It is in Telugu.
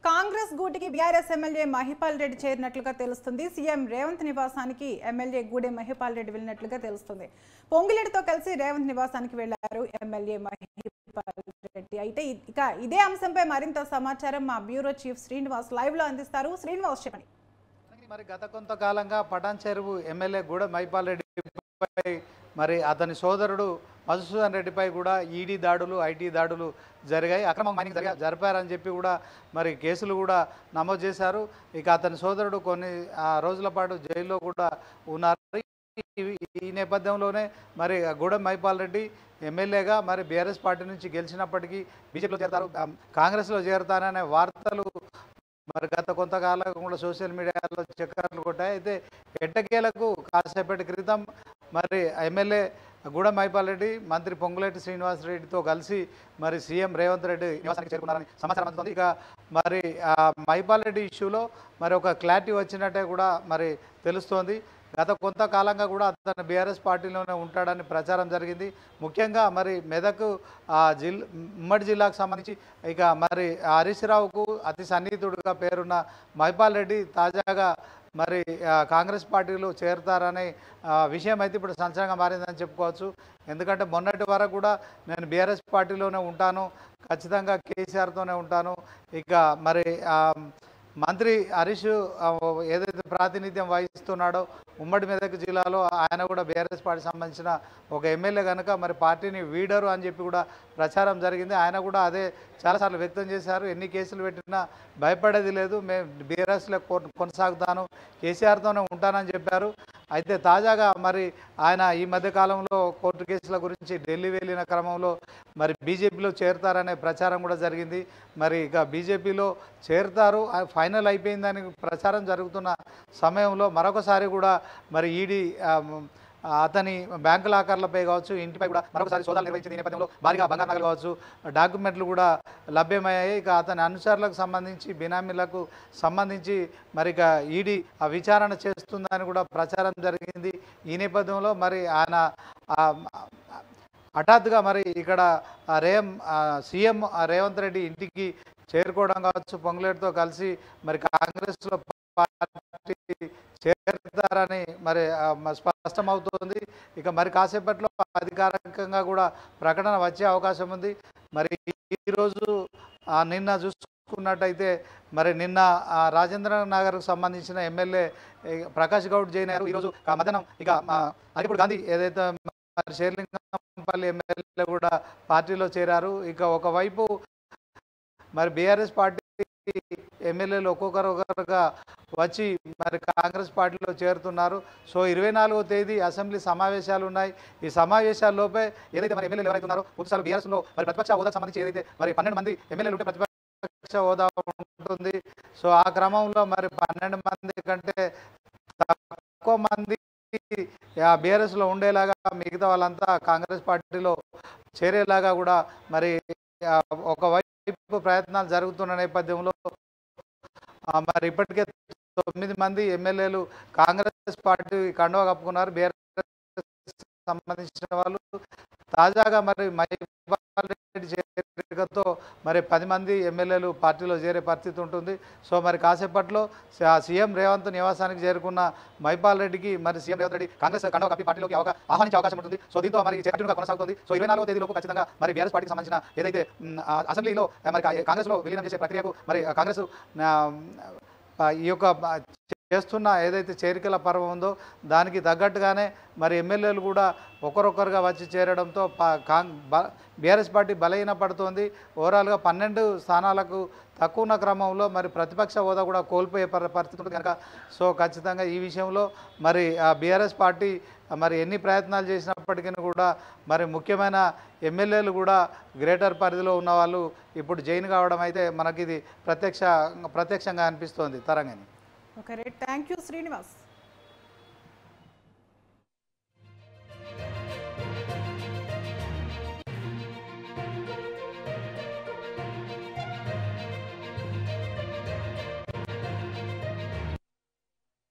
కాంగ్రెస్ గూటికి బీఆర్ఎస్ ఎమ్మెల్యే మహిపాల్ రెడ్డి చేరినట్లుగా తెలుస్తుంది. సీఎం రేవంత్ నివాసానికి ఎమ్మెల్యే గూడె మహిపాల్ రెడ్డి వెళ్ళినట్లుగా తెలుస్తుంది. పొంగులేటితో కలిసి రేవంత్ నివాసానికి వెళ్లారు ఎమ్మెల్యే మహిపాల్ రెడ్డి. అయితే ఇదే అంశంపై మరింత సమాచారం మా బ్యూరో చీఫ్ శ్రీనివాస్ లైవ్ లో అందిస్తారు. శ్రీనివాస్ చెప్పండి. మరి గత కొంతకాలంగా పటాన్ చెరువు ఎమ్మెల్యే గూడె మహిపాల్ రెడ్డిపై మరి అతని సోదరుడు మధుసూదన్ రెడ్డిపై కూడా ఈడీ దాడులు ఐటీ దాడులు జరిగాయి. అక్రమ మైనింగ్ జరిపారని చెప్పి కూడా మరి కేసులు కూడా నమోదు చేశారు. ఇక అతని సోదరుడు కొన్ని రోజుల పాటు జైల్లో కూడా ఉన్నారు. ఈ నేపథ్యంలోనే మరి గూడెం మహిపాల్ రెడ్డి ఎమ్మెల్యేగా మరి బీఆర్ఎస్ పార్టీ నుంచి గెలిచినప్పటికీ బీజేపీలో చేరతారు, కాంగ్రెస్లో చేరతారనే వార్తలు మరి గత కొంతకాలం కూడా సోషల్ మీడియాలో చక్కర్లు కొట్టాయి. అయితే ఎట్టకేలకు కాసేపటి క్రితం మరి ఎమ్మెల్యే గూడెం మహిపాల్ రెడ్డి మంత్రి పొంగులేటి శ్రీనివాస్ రెడ్డితో కలిసి మరి సీఎం రేవంత్ రెడ్డి నివాసానికి చేరుకున్నారని సమాచారం అందుతుంది. ఇక మరి మహిపాల్ రెడ్డి ఇష్యూలో మరి ఒక క్లారిటీ వచ్చినట్టే కూడా మరి తెలుస్తోంది. గత కొంతకాలంగా కూడా అతను బీఆర్ఎస్ పార్టీలోనే ఉంటాడని ప్రచారం జరిగింది. ముఖ్యంగా మరి మెదక్ ఉమ్మడి జిల్లాకు సంబంధించి ఇక మరి హరీష్ రావుకు అతి సన్నిహితుడిగా పేరున్న మహిపాల్ రెడ్డి తాజాగా మరి కాంగ్రెస్ పార్టీలో చేరుతారనే విషయం అయితే ఇప్పుడు సంచలనంగా మారిందని చెప్పుకోవచ్చు. ఎందుకంటే మొన్నటి వరకు కూడా నేను బీఆర్ఎస్ పార్టీలోనే ఉంటాను, ఖచ్చితంగా కేసీఆర్తోనే ఉంటాను, ఇక మరి మంత్రి హరీష్ ఏదైతే ప్రాతినిధ్యం వహిస్తున్నాడో ఉమ్మడి మెదక్ జిల్లాలో ఆయన కూడా బీఆర్ఎస్ పార్టీ సంబంధించిన ఒక ఎమ్మెల్యే కనుక మరి పార్టీని వీడరు అని చెప్పి కూడా ప్రచారం జరిగింది. ఆయన కూడా అదే చాలాసార్లు వ్యక్తం చేశారు. ఎన్ని కేసులు పెట్టినా భయపడేది లేదు, మేము బీఆర్ఎస్లో కొనసాగుతాను, కేసీఆర్తోనే ఉంటానని చెప్పారు. అయితే తాజాగా మరి ఆయన ఈ మధ్యకాలంలో కోర్టు కేసుల గురించి ఢిల్లీ వెళ్ళిన క్రమంలో మరి బీజేపీలో చేరుతారనే ప్రచారం కూడా జరిగింది. మరి ఇక బీజేపీలో చేరుతారు ఫైనల్ అయిపోయిందని ప్రచారం జరుగుతున్న సమయంలో మరొకసారి కూడా మరి ఈడీ అతని బ్యాంకు లాకర్లపై కావచ్చు, ఇంటిపై కూడా మరొకసారి సోదాలు నిర్వహించిన నేపథ్యంలో భారీగా బంగారు నగలు కావచ్చు, డాక్యుమెంట్లు కూడా లభ్యమయ్యాయి. ఇక అతని అనుచరులకు సంబంధించి బినామీలకు సంబంధించి మరి ఇక ఈడీ విచారణ చేస్తుందని కూడా ప్రచారం జరిగింది. ఈ నేపథ్యంలో మరి ఆయన హఠాత్తుగా మరి ఇక్కడ సీఎం రేవంత్ రెడ్డి ఇంటికి చేరుకోవడం కావచ్చు, పొంగులేటితో కలిసి మరి కాంగ్రెస్లో పార్టీ చేరుతారని మరి స్పష్టమవుతోంది. ఇక మరి కాసేపట్లో అధికారికంగా కూడా ప్రకటన వచ్చే అవకాశం ఉంది. మరి ఈరోజు నిన్న చూసుకున్నట్టయితే మరి నిన్న రాజేంద్ర నగర్కు సంబంధించిన ఎమ్మెల్యే ప్రకాష్ గౌడ్ జైన్ అయ్యారు. ఈరోజు మధ్యాహ్నం ఇక అలిపూర్ గాంధీ ఏదైతే మరి షేర్లింగంపల్లి ఎమ్మెల్యే కూడా పార్టీలో చేరారు. ఇక ఒకవైపు మరి బీఆర్ఎస్ పార్టీ ఎమ్మెల్యేలు ఒక్కొక్కరుగా వచ్చి మరి కాంగ్రెస్ పార్టీలో చేరుతున్నారు. సో 24వ తేదీ అసెంబ్లీ సమావేశాలు ఉన్నాయి. ఈ సమావేశాల్లోపే ఏదైతే మరి ఎమ్మెల్యేలు ఎవరైతే ఉన్నారో పూర్తిస్థాయిలో బీఆర్ఎస్లో మరి ప్రతిపక్ష హోదాకు సంబంధించి ఏదైతే మరి 12 మంది ఎమ్మెల్యేలు ఉంటే ప్రతిపక్ష హోదా ఉంటుంది. సో ఆ క్రమంలో మరి 12 మంది కంటే తక్కువ మంది బీఆర్ఎస్లో ఉండేలాగా మిగతా వాళ్ళంతా కాంగ్రెస్ పార్టీలో చేరేలాగా కూడా మరి ఒకవైపు ప్రయత్నాలు జరుగుతున్న నేపథ్యంలో మరి ఇప్పటికే 9 మంది ఎమ్మెల్యేలు కాంగ్రెస్ పార్టీ కండువా కప్పుకున్నారు. బీఆర్ఎస్ సంబంధించిన వాళ్ళు తాజాగా మరి మహిపాల్ రెడ్డి చేరికతో మరి 10 మంది ఎమ్మెల్యేలు పార్టీలో చేరే పరిస్థితి ఉంటుంది. సో మరి కాసేపట్లో సీఎం రేవంత్ నివాసానికి చేరుకున్న మహిపాల్ రెడ్డికి మరి సీఎం రేవంత్ రెడ్డి కాంగ్రెస్ కండువా కప్పి పార్టీలోకి ఆహ్వానించే అవకాశం ఉంటుంది. సో దీంతో మరి కంటిన్యూగా కొనసాగుతుంది. సో 24వ తేదీలోపు ఖచ్చితంగా మరి బీఆర్ఎస్ పార్టీకి సంబంధించిన ఏదైతే అసెంబ్లీలో మరి కాంగ్రెస్లో విలీనం చేసే ప్రక్రియకు మరి కాంగ్రెస్ ఈ యొక్క చేస్తున్న ఏదైతే చేరికల పర్వం ఉందో దానికి తగ్గట్టుగానే మరి ఎమ్మెల్యేలు కూడా ఒకరొకరుగా వచ్చి చేరడంతో బీఆర్ఎస్ పార్టీ బలహీన పడుతోంది. ఓవరాల్గా 12 స్థానాలకు తక్కువ ఉన్న క్రమంలో మరి ప్రతిపక్ష హోదా కూడా కోల్పోయే పరిస్థితి ఉంటుంది కనుక సో ఖచ్చితంగా ఈ విషయంలో మరి బీఆర్ఎస్ పార్టీ మరి ఎన్ని ప్రయత్నాలు చేసినప్పటికీ కూడా మరి ముఖ్యమైన ఎమ్మెల్యేలు కూడా గ్రేటర్ పరిధిలో ఉన్న వాళ్ళు ఇప్పుడు జైన్ కావడం అయితే మనకి ఇది ప్రత్యక్షంగా అనిపిస్తోంది తరంగాని. Okay right, thank you Srinivas.